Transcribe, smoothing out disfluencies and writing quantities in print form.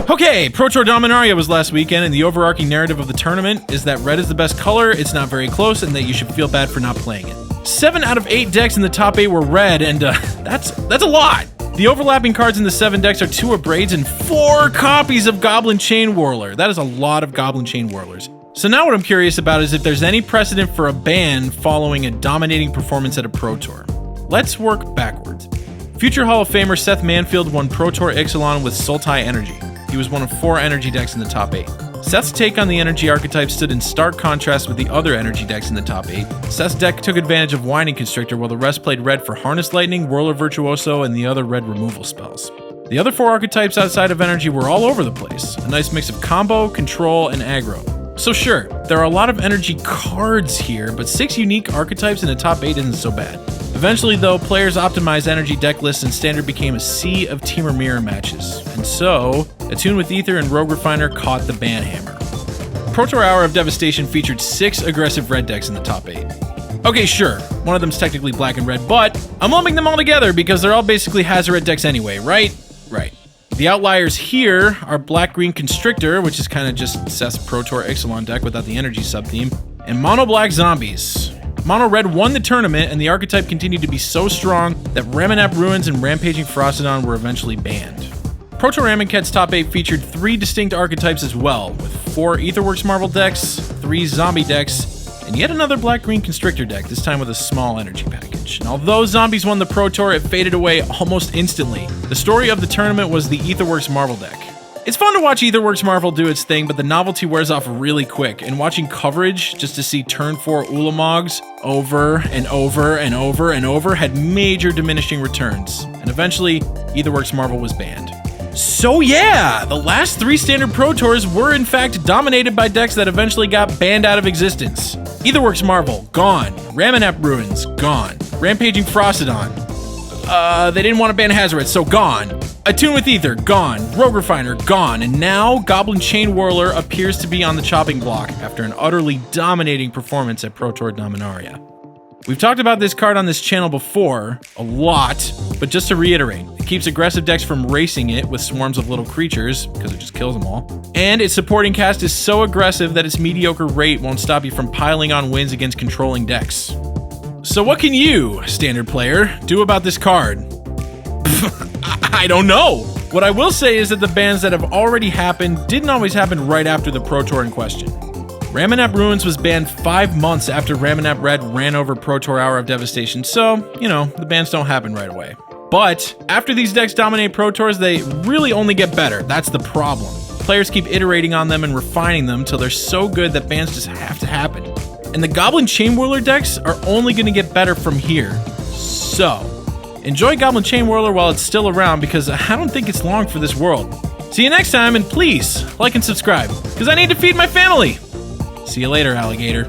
Okay, Pro Tour Dominaria was last weekend, and the overarching narrative of the tournament is that red is the best color, it's not very close, and that you should feel bad for not playing it. 7 out of 8 decks in the top 8 were red, and that's a lot! The overlapping cards in the 7 decks are 2 Abrades and 4 copies of Goblin Chain Whirler. That is a lot of Goblin Chain Whirlers. So now what I'm curious about is if there's any precedent for a ban following a dominating performance at a Pro Tour. Let's work backwards. Future Hall of Famer Seth Manfield won Pro Tour Ixalan with Sultai Energy. He was one of 4 energy decks in the top 8. Seth's take on the energy archetype stood in stark contrast with the other energy decks in the top 8. Seth's deck took advantage of Winding Constrictor, while the rest played red for Harness Lightning, Whirler Virtuoso, and the other red removal spells. The other 4 archetypes outside of energy were all over the place, a nice mix of combo, control, and aggro. So sure, there are a lot of energy cards here, but 6 unique archetypes in the top 8 isn't so bad. Eventually though, players optimized energy deck lists and Standard became a sea of Temur mirror matches. And so, Attune with Aether and Rogue Refiner caught the ban hammer. Pro Tour Hour of Devastation featured 6 aggressive red decks in the top 8. Okay, sure, one of them's technically black and red, but I'm lumping them all together because they're all basically Hazoret decks anyway, right? Right. The outliers here are Black-Green Constrictor, which is kind of just Seth's Pro Tour Ixalan deck without the energy sub-theme, and Mono Black Zombies. Mono Red won the tournament, and the archetype continued to be so strong that Ramunap Ruins and Rampaging Ferocidon were eventually banned. Pro Tour Amonkhet's top 8 featured 3 distinct archetypes as well, with 4 Aetherworks Marvel decks, 3 zombie decks, and yet another Black-Green Constrictor deck, this time with a small energy package. And although Zombies won the Pro Tour, it faded away almost instantly. The story of the tournament was the Aetherworks Marvel deck. It's fun to watch Aetherworks Marvel do its thing, but the novelty wears off really quick, and watching coverage just to see turn 4 Ulamogs over and over and over and over had major diminishing returns, and eventually Aetherworks Marvel was banned. So yeah, the last 3 Standard Pro Tours were in fact dominated by decks that eventually got banned out of existence. Aetherworks Marvel, gone. Ramunap Ruins, gone. Rampaging Ferocidon. They didn't want to ban Hazoret, so gone. Attune with Aether, gone. Rogue Refiner, gone. And now Goblin Chain Whirler appears to be on the chopping block after an utterly dominating performance at Pro Tour Dominaria. We've talked about this card on this channel before, a lot, but just to reiterate, it keeps aggressive decks from racing it with swarms of little creatures, because it just kills them all, and its supporting cast is so aggressive that its mediocre rate won't stop you from piling on wins against controlling decks. So what can you, Standard player, do about this card? I don't know! What I will say is that the bans that have already happened didn't always happen right after the Pro Tour in question. Ramunap Ruins was banned 5 months after Ramunap Red ran over Pro Tour Hour of Devastation, so, the bans don't happen right away. But, after these decks dominate Pro Tours, they really only get better. That's the problem. Players keep iterating on them and refining them till they're so good that bans just have to happen. And the Goblin Chain Whirler decks are only going to get better from here. So, enjoy Goblin Chain Whirler while it's still around, because I don't think it's long for this world. See you next time, and please, like and subscribe, because I need to feed my family! See you later, alligator.